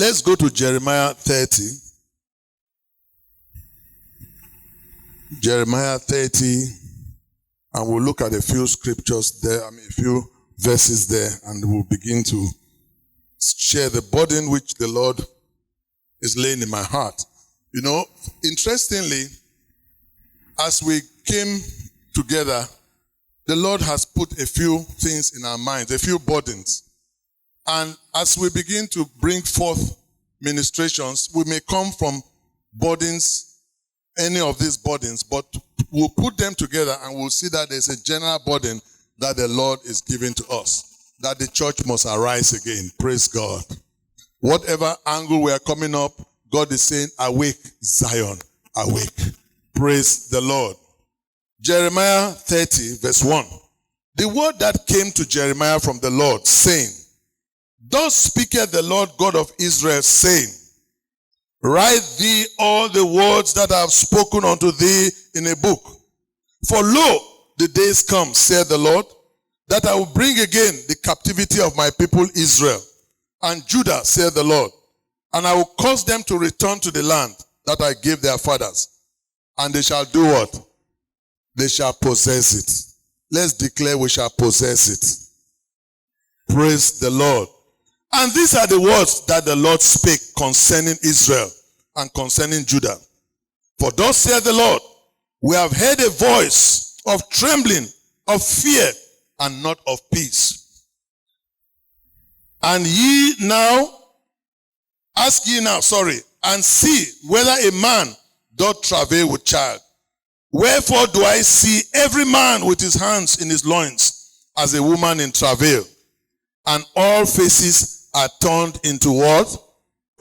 Let's go to Jeremiah 30. Jeremiah 30, and we'll look at a few scriptures there, a few verses there, and we'll begin to share the burden which the Lord is laying in my heart. You know, interestingly, as we came together, the Lord has put a few things in our minds, a few burdens. And as we begin to bring forth ministrations, we may come from burdens, any of these burdens, but we'll put them together and we'll see that there's a general burden that the Lord is giving to us, that the church must arise again. Praise God. Whatever angle we are coming up, God is saying, awake, Zion, awake. Praise the Lord. Jeremiah 30, verse 1. The word that came to Jeremiah from the Lord, saying, Thus speaketh the Lord God of Israel, saying, Write thee all the words that I have spoken unto thee in a book. For lo, the days come, saith the Lord, that I will bring again the captivity of my people Israel and Judah, saith the Lord, and I will cause them to return to the land that I gave their fathers. And they shall do what? They shall possess it. Let's declare we shall possess it. Praise the Lord. And these are the words that the Lord spake concerning Israel and concerning Judah. For thus saith the Lord, we have heard a voice of trembling, of fear, and not of peace. And ask ye now, and see whether a man doth travail with child. Wherefore do I see every man with his hands in his loins, as a woman in travail, and all faces are turned into what?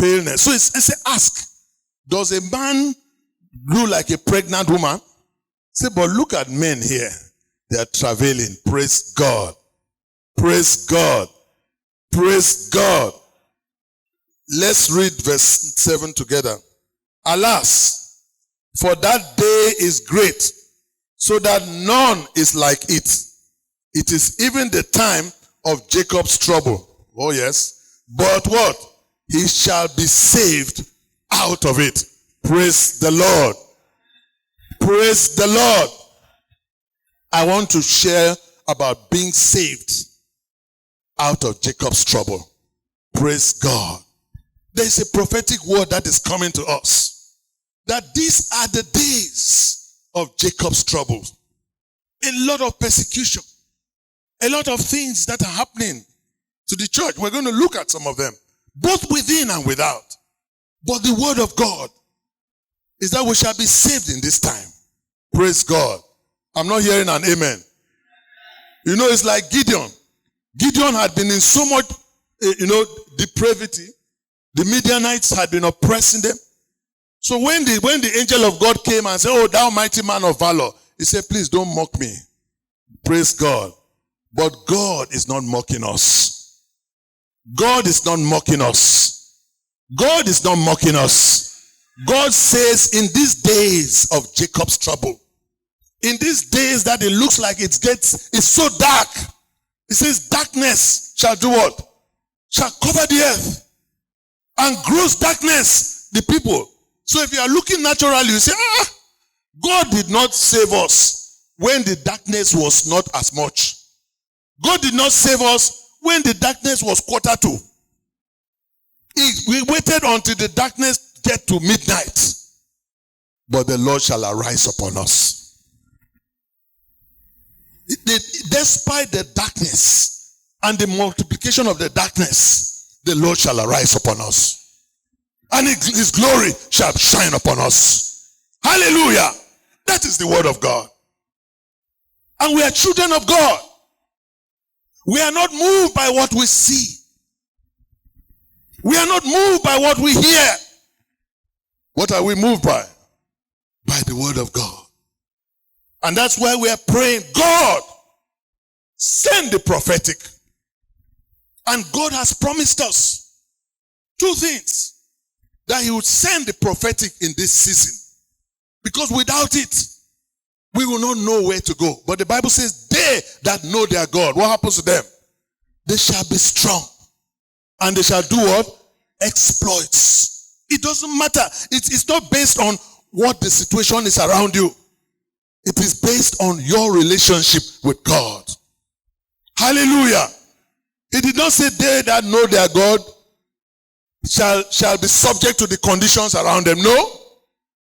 Paleness. So it's ask, does a man look like a pregnant woman? Say, but look at men here. They are travailing. Praise God. Praise God. Praise God. Let's read verse 7 together. Alas, for that day is great, so that none is like it. It is even the time of Jacob's trouble. Oh yes. But what? He shall be saved out of it. Praise the Lord. Praise the Lord. I want to share about being saved out of Jacob's trouble. Praise God. There is a prophetic word that is coming to us, that these are the days of Jacob's troubles. A lot of persecution, a lot of things that are happening to the church. We're going to look at some of them, both within and without. But the word of God is that we shall be saved in this time. Praise God. I'm not hearing an amen. You know, it's like Gideon. Gideon had been in so much, depravity. The Midianites had been oppressing them. So when the angel of God came and said, oh, thou mighty man of valor, he said, please don't mock me. Praise God. But God is not mocking us. God is not mocking us. God is not mocking us. God says in these days of Jacob's trouble, in these days that it looks like it's so dark, it says darkness shall do what? Shall cover the earth. And gross darkness the people. So if you are looking naturally, you say, God did not save us when the darkness was not as much. God did not save us when the darkness was 1:45. We waited until the darkness get to midnight. But the Lord shall arise upon us. Despite the darkness and the multiplication of the darkness, the Lord shall arise upon us. And his glory shall shine upon us. Hallelujah. That is the word of God. And we are children of God. We are not moved by what we see. We are not moved by what we hear. What are we moved by? By the word of God. And that's why we are praying, God, send the prophetic. And God has promised us two things. That he would send the prophetic in this season. Because without it, we will not know where to go. But the Bible says, they that know their God, what happens to them? They shall be strong. And they shall do what? exploits. It doesn't matter. It's not based on what the situation is around you. It is based on your relationship with God. Hallelujah. He did not say they that know their God shall be subject to the conditions around them. No.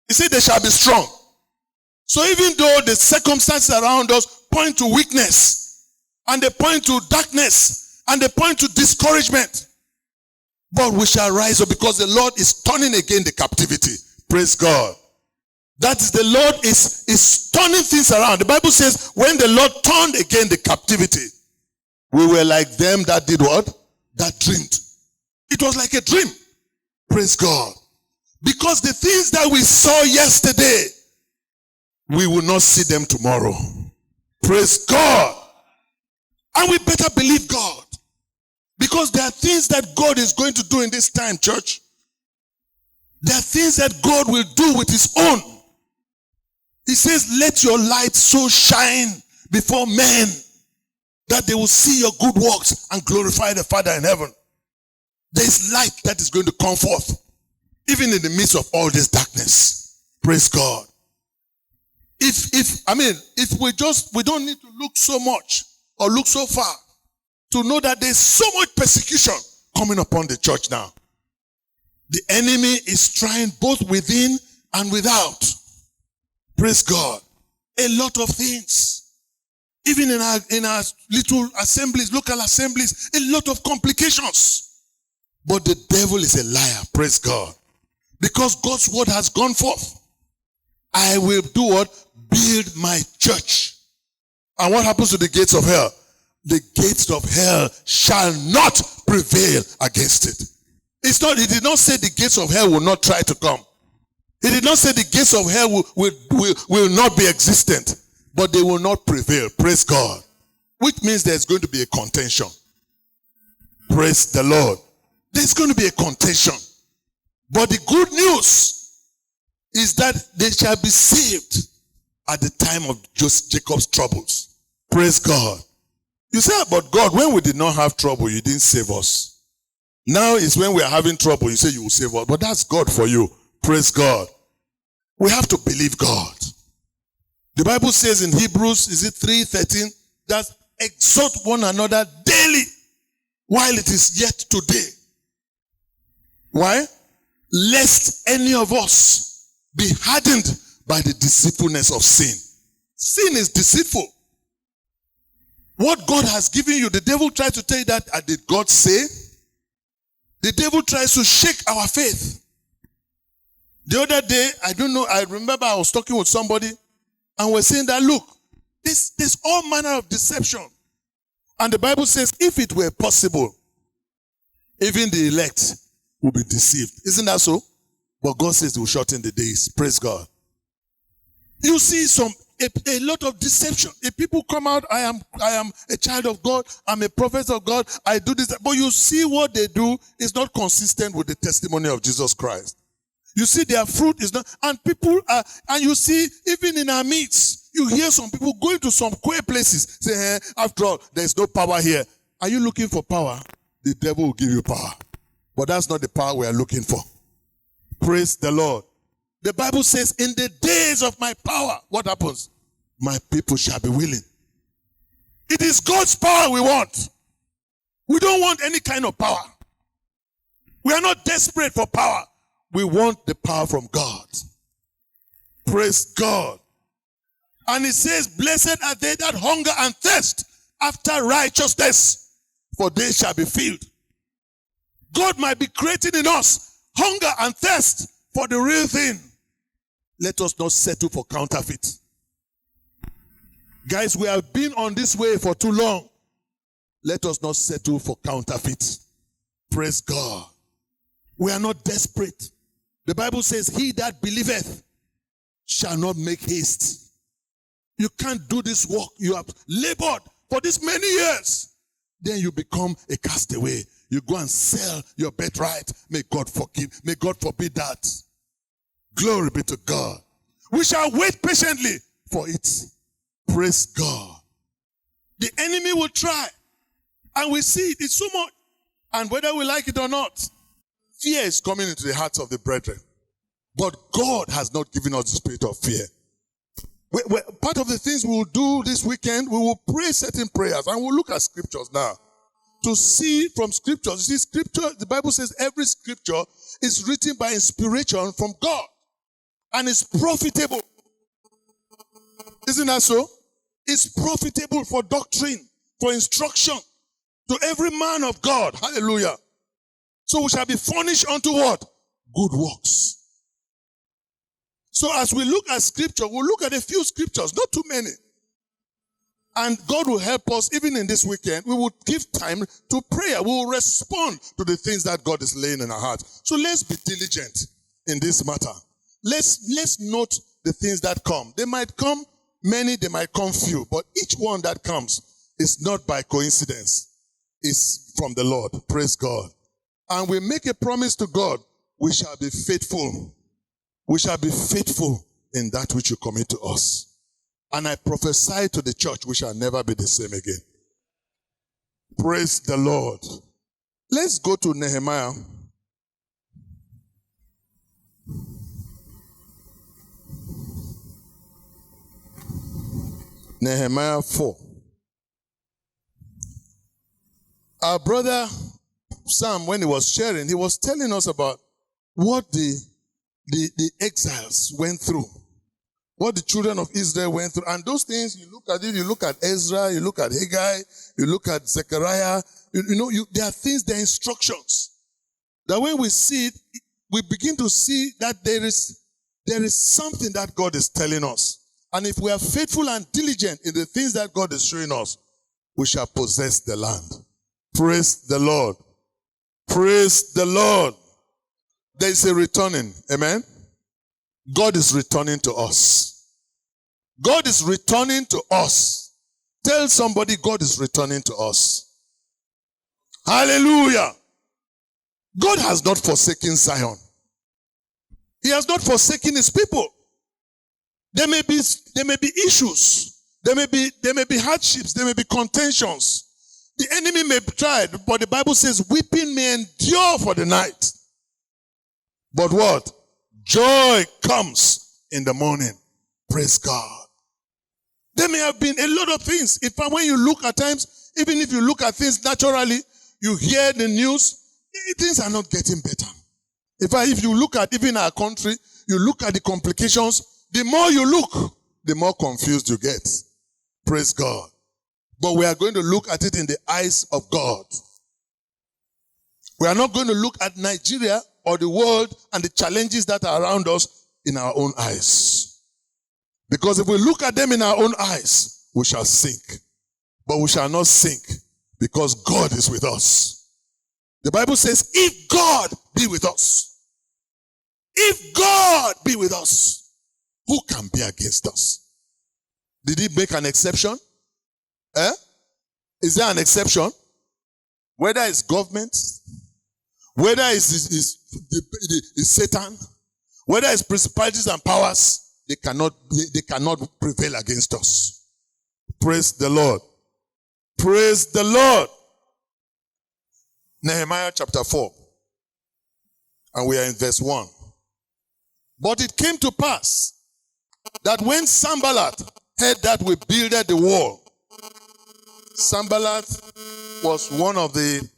He said they shall be strong. So even though the circumstances around us point to weakness, and they point to darkness, and they point to discouragement, but we shall rise up because the Lord is turning again the captivity. Praise God. That is, the Lord is turning things around. The Bible says when the Lord turned again the captivity, we were like them that did what? That dreamed. It was like a dream. Praise God. Because the things that we saw yesterday, we will not see them tomorrow. Praise God. And we better believe God. Because there are things that God is going to do in this time, church. There are things that God will do with his own. He says, let your light so shine before men that they will see your good works and glorify the Father in heaven. There is light that is going to come forth, even in the midst of all this darkness. Praise God. If we don't need to look so much or look so far to know that there's so much persecution coming upon the church now. The enemy is trying both within and without. Praise God. A lot of things. Even in our little assemblies, local assemblies, a lot of complications. But the devil is a liar. Praise God. Because God's word has gone forth. I will do what? Build my church. And what happens to the gates of hell? The gates of hell shall not prevail against it. He did not say the gates of hell will not try to come. He did not say the gates of hell will not be existent, but they will not prevail. Praise God. Which means there's going to be a contention. Praise the Lord. There's going to be a contention. But the good news is that they shall be saved at the time of just Jacob's troubles. Praise God. You say, but God, when we did not have trouble, you didn't save us. Now it's when we are having trouble, you say you will save us. But that's God for you. Praise God. We have to believe God. The Bible says in Hebrews, is it 3:13, that exhort one another daily while it is yet today. Why? Lest any of us be hardened by the deceitfulness of sin. Sin is deceitful. What God has given you, the devil tries to tell you that, did God say? The devil tries to shake our faith. The other day, I remember I was talking with somebody and we're saying that, look, there's all manner of deception. And the Bible says, if it were possible, even the elect will be deceived. Isn't that so? But God says he will shorten the days. Praise God. You see a lot of deception. If people come out, I am a child of God, I'm a prophet of God, I do this. But you see what they do is not consistent with the testimony of Jesus Christ. You see their fruit is not, and you see even in our midst, you hear some people going to some queer places, say, after all, there's no power here. Are you looking for power? The devil will give you power. But that's not the power we are looking for. Praise the Lord. The Bible says, in the days of my power, what happens? My people shall be willing. It is God's power we want. We don't want any kind of power. We are not desperate for power. We want the power from God. Praise God. And it says, blessed are they that hunger and thirst after righteousness, for they shall be filled. God might be creating in us hunger and thirst for the real thing. Let us not settle for counterfeit. Guys, we have been on this way for too long. Let us not settle for counterfeit. Praise God. We are not desperate. The Bible says, he that believeth shall not make haste. You can't do this work. You have labored for this many years. Then you become a castaway. You go and sell your birthright. May God forgive. May God forbid that. Glory be to God. We shall wait patiently for it. Praise God. The enemy will try. And we see it. It's so much. And whether we like it or not, fear is coming into the hearts of the brethren. But God has not given us the spirit of fear. Part of the things we will do this weekend, we will pray certain prayers, and we'll look at scriptures now. To see from scriptures. You see, scripture, the Bible says every scripture is written by inspiration from God. And it's profitable. Isn't that so? It's profitable for doctrine, for instruction, to every man of God. Hallelujah. So we shall be furnished unto what? Good works. So as we look at scripture, we'll look at a few scriptures, not too many. And God will help us even in this weekend. We will give time to prayer. We will respond to the things that God is laying in our hearts. So let's be diligent in this matter. Let's note the things that come. They might come many, they might come few. But each one that comes is not by coincidence. It's from the Lord. Praise God. And we make a promise to God. We shall be faithful. We shall be faithful in that which you commit to us. And I prophesy to the church, we shall never be the same again. Praise the Lord. Let's go to Nehemiah. Nehemiah 4. Our brother Sam, when he was sharing, he was telling us about what the exiles went through. What the children of Israel went through. And those things, you look at it, you look at Ezra, you look at Haggai, you look at Zechariah, there are things, there are instructions. That when we see it, we begin to see that there is something that God is telling us. And if we are faithful and diligent in the things that God is showing us, we shall possess the land. Praise the Lord. Praise the Lord. There is a returning. Amen. God is returning to us. God is returning to us. Tell somebody God is returning to us. Hallelujah. God has not forsaken Zion. He has not forsaken his people. There may be issues. There may be hardships. There may be contentions. The enemy may try, but the Bible says weeping may endure for the night. But what? Joy comes in the morning. Praise God. There may have been a lot of things. In fact, when you look at times, even if you look at things naturally, you hear the news, things are not getting better. In fact, if you look at even our country, you look at the complications, the more you look, the more confused you get. Praise God. But we are going to look at it in the eyes of God. We are not going to look at Nigeria or the world and the challenges that are around us in our own eyes. Because if we look at them in our own eyes, we shall sink. But we shall not sink because God is with us. The Bible says, if God be with us, if God be with us, who can be against us? Did he make an exception? Is there an exception? Whether it's government, whether it's Satan, whether it's principalities and powers, they cannot prevail against us. Praise the Lord. Praise the Lord. Nehemiah chapter 4. And we are in verse 1. But it came to pass that when Sanballat heard that we builded the wall, Sanballat was one of the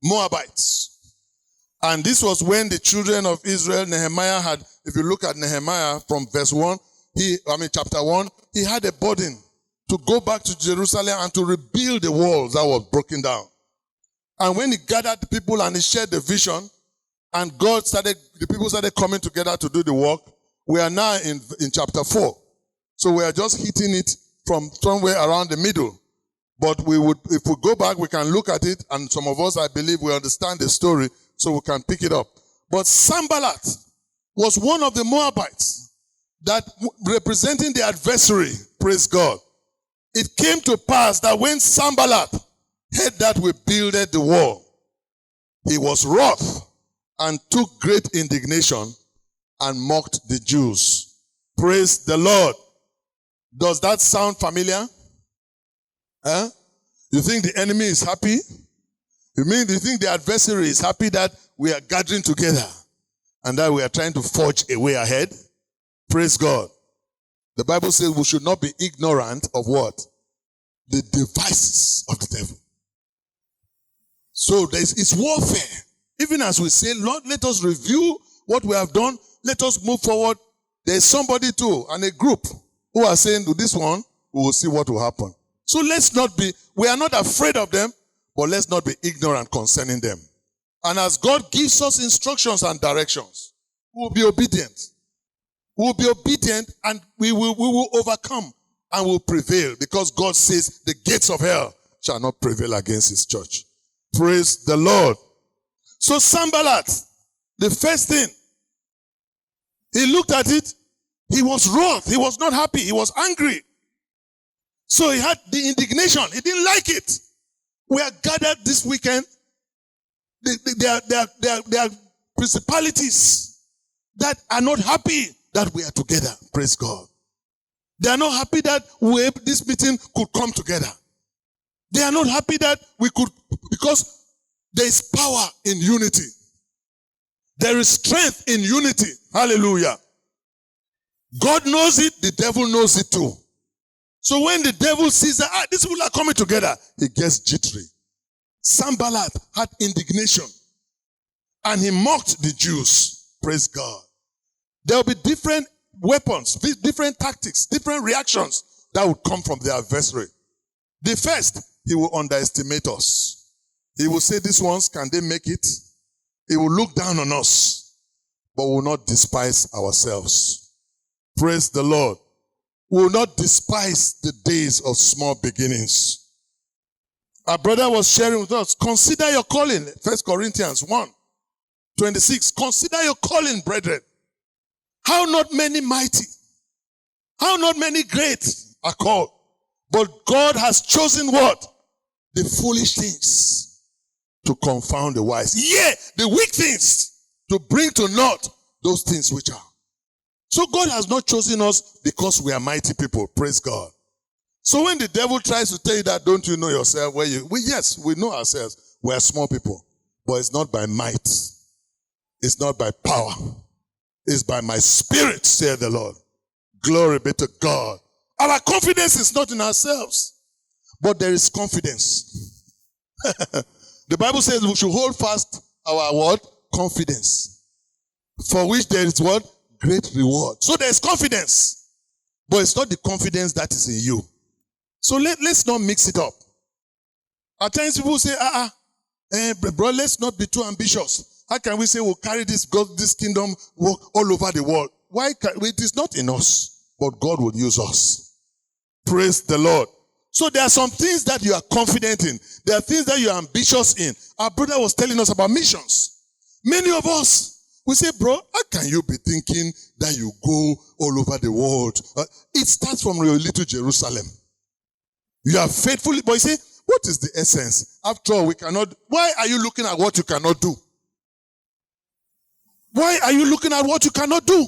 Moabites. And this was when the children of Israel, Nehemiah had, if you look at Nehemiah from verse 1, chapter 1, he had a burden to go back to Jerusalem and to rebuild the walls that was broken down. And when he gathered the people and he shared the vision, and the people started coming together to do the work, we are now in chapter 4. So we are just hitting it from somewhere around the middle. But if we go back, we can look at it, and some of us, I believe, we understand the story, so we can pick it up. But Sanballat was one of the Moabites that representing the adversary, praise God. It came to pass that when Sanballat heard that we builded the wall, he was wroth and took great indignation and mocked the Jews. Praise the Lord. Does that sound familiar? You think the enemy is happy? You think the adversary is happy that we are gathering together and that we are trying to forge a way ahead. Praise God. The Bible says we should not be ignorant of what? The devices of the devil. So it's warfare. Even as we say, Lord, let us review what we have done. Let us move forward. There's somebody too and a group who are saying to this one, we will see what will happen. So we are not afraid of them, but let's not be ignorant concerning them. And as God gives us instructions and directions, we will be obedient. We will be obedient and we will overcome and will prevail because God says the gates of hell shall not prevail against his church. Praise the Lord. So Sanballat, the first thing, he looked at it, he was wroth, he was not happy, he was angry. So he had the indignation, he didn't like it. We are gathered this weekend. There are principalities that are not happy that we are together. Praise God. They are not happy that this meeting could come together. They are not happy that we could, because there is power in unity. There is strength in unity. Hallelujah. God knows it, the devil knows it too. So when the devil sees that these people are coming together, he gets jittery. Sanballat had indignation and he mocked the Jews. Praise God. There will be different weapons, different tactics, different reactions that will come from the adversary. The first, he will underestimate us. He will say, these ones, can they make it? He will look down on us, but will not despise ourselves. Praise the Lord. We will not despise the days of small beginnings. Our brother was sharing with us, consider your calling. 1 Corinthians 1:26. Consider your calling, brethren. How not many mighty, how not many great are called. But God has chosen what? The foolish things to confound the wise. Yea, the weak things to bring to naught those things which are. So God has not chosen us because we are mighty people. Praise God. So when the devil tries to tell you that, don't you know yourself? Yes, we know ourselves. We are small people. But it's not by might. It's not by power. It's by my spirit, saith the Lord. Glory be to God. Our confidence is not in ourselves, but there is confidence. The Bible says we should hold fast our what? Confidence. For which there is what? Great reward. So there is confidence, but it's not the confidence that is in you. So let's not mix it up. At times people say, bro, let's not be too ambitious. How can we say we'll carry this kingdom work all over the world? It is not in us, but God will use us. Praise the Lord. So there are some things that you are confident in. There are things that you are ambitious in. Our brother was telling us about missions. Many of us, we say, bro, how can you be thinking that you go all over the world? It starts from your little Jerusalem. You are faithful, but you say, what is the essence? After all, we cannot. Why are you looking at what you cannot do? Why are you looking at what you cannot do?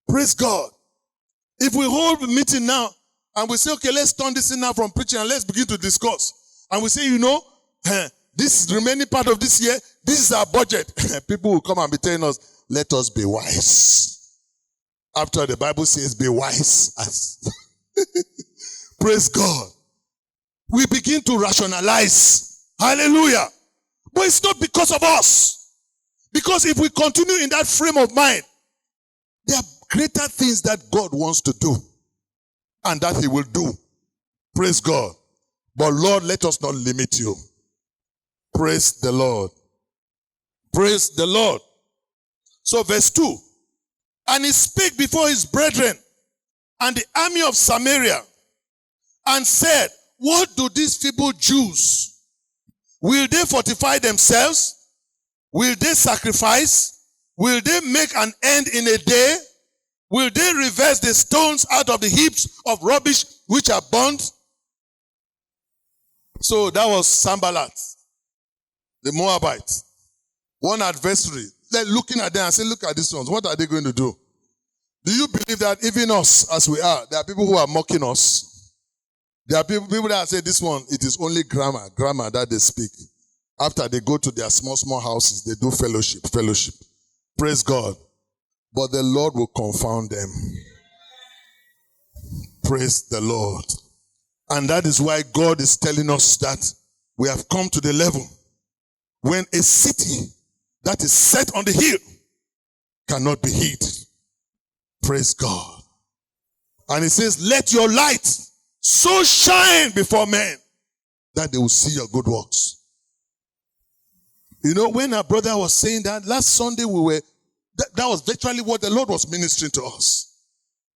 Praise God. If we hold a meeting now and we say, okay, let's turn this in now from preaching and let's begin to discuss. And we say, this is the remaining part of this year. This is our budget. People will come and be telling us, let us be wise. After the Bible says, be wise. Praise God. We begin to rationalize. Hallelujah. But it's not because of us. Because if we continue in that frame of mind, there are greater things that God wants to do and that he will do. Praise God. But Lord, let us not limit you. Praise the Lord. Praise the Lord. So verse 2. And he spake before his brethren and the army of Samaria and said, what do these feeble Jews? Will they fortify themselves? Will they sacrifice? Will they make an end in a day? Will they reverse the stones out of the heaps of rubbish which are burnt? So that was Sanballat, the Moabite. One adversary. They're looking at them and say, look at these ones. What are they going to do? Do you believe that even us as we are, there are people who are mocking us? There are people that say this one, it is only grammar that they speak. After they go to their small houses, they do fellowship. Praise God. But the Lord will confound them. Praise the Lord. And that is why God is telling us that we have come to the level when a city that is set on the hill cannot be hid. Praise God. And it says, let your light so shine before men that they will see your good works. You know, when our brother was saying that, last Sunday that was virtually what the Lord was ministering to us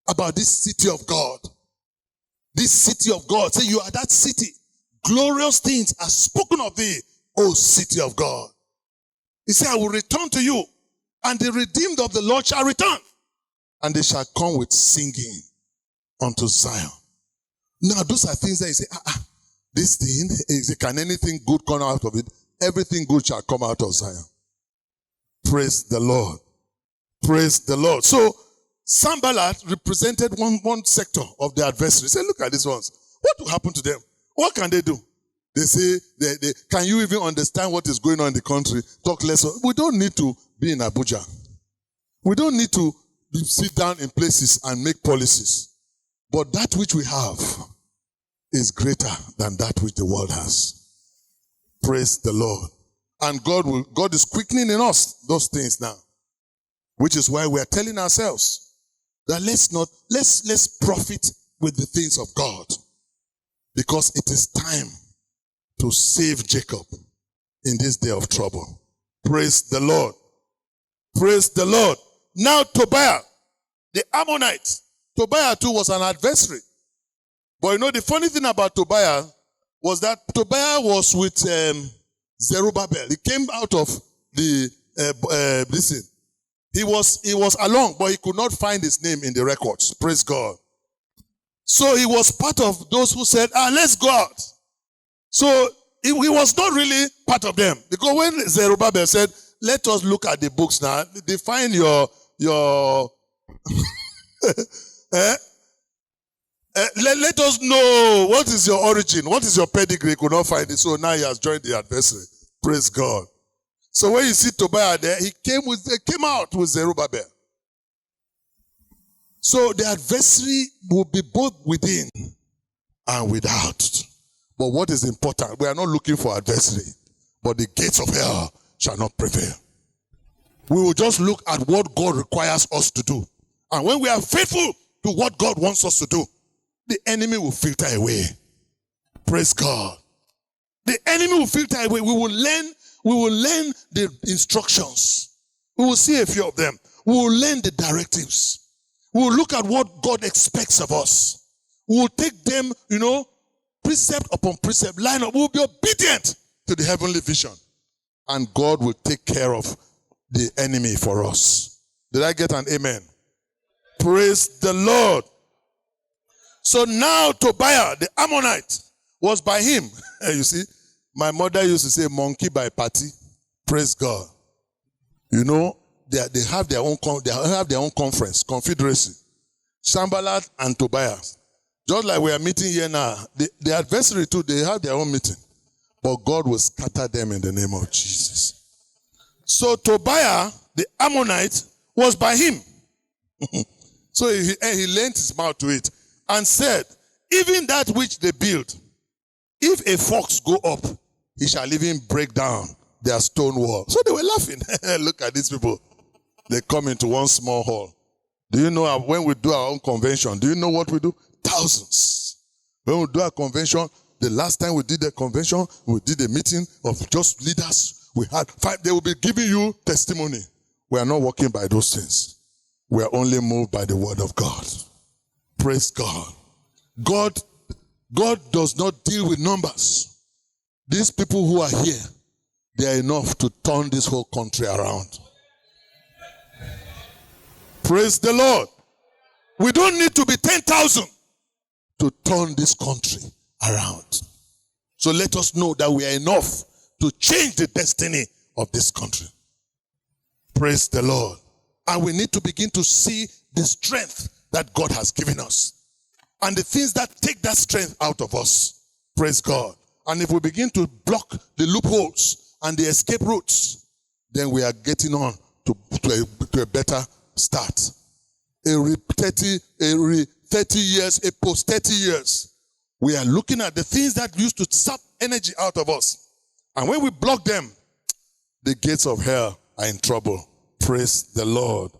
about this city of God. This city of God. Say, you are that city. Glorious things are spoken of thee, O city of God. He said, I will return to you, and the redeemed of the Lord shall return, and they shall come with singing unto Zion. Now, those are things that you say, this thing, can anything good come out of it? Everything good shall come out of Zion. Praise the Lord. Praise the Lord. So, Sanballat represented one sector of the adversary. Say, look at these ones. What will happen to them? What can they do? They say, can you even understand what is going on in the country? Talk less. We don't need to be in Abuja. We don't need to sit down in places and make policies. But that which we have is greater than that which the world has. Praise the Lord. And God is quickening in us those things now. Which is why we are telling ourselves that let's profit with the things of God. Because it is time to save Jacob in this day of trouble. Praise the Lord. Praise the Lord. Now Tobiah, the Ammonite. Tobiah too was an adversary. But you know, the funny thing about Tobiah was that Tobiah was with Zerubbabel. He came out of the, listen, he was along, but he could not find his name in the records. Praise God. So he was part of those who said, let's go out. So he was not really part of them. Because when Zerubbabel said, let us look at the books now, define your let us know what is your origin, what is your pedigree. He could not find it. So now he has joined the adversary. Praise God. So when you see Tobiah there, he came out with Zerubbabel. So the adversary will be both within and without. But what is important, we are not looking for adversary, but the gates of hell shall not prevail. We will just look at what God requires us to do. And when we are faithful to what God wants us to do, the enemy will filter away. Praise God. The enemy will filter away. We will learn the instructions. We will see a few of them. We will learn the directives. We will look at what God expects of us. We will take them, precept upon precept, line up. We will be obedient to the heavenly vision. And God will take care of the enemy for us. Did I get an amen? Praise the Lord. So now Tobiah, the Ammonite, was by him. You see, my mother used to say monkey by party. Praise God. They have their own conference, confederacy. Sanballat and Tobiah. Just like we are meeting here now, the adversary too, they have their own meeting. But God will scatter them in the name of Jesus. So Tobiah, the Ammonite, was by him. So he lent his mouth to it and said, even that which they build, if a fox go up, he shall even break down their stone wall. So they were laughing. Look at these people. They come into one small hall. Do you know when we do our own convention, do you know what we do? Thousands. When we do our convention, the last time we did the convention, we did a meeting of just leaders. We had 5. They will be giving you testimony. We are not walking by those things. We are only moved by the word of God. Praise God. God does not deal with numbers. These people who are here, they are enough to turn this whole country around. Praise the Lord. We don't need to be 10,000 to turn this country around. So let us know that we are enough to change the destiny of this country. Praise the Lord. And we need to begin to see the strength that God has given us. And the things that take that strength out of us. Praise God. And if we begin to block the loopholes and the escape routes, then we are getting on to a better start. Every 30 years, post 30 years, we are looking at the things that used to sap energy out of us. And when we block them, the gates of hell are in trouble. Praise the Lord.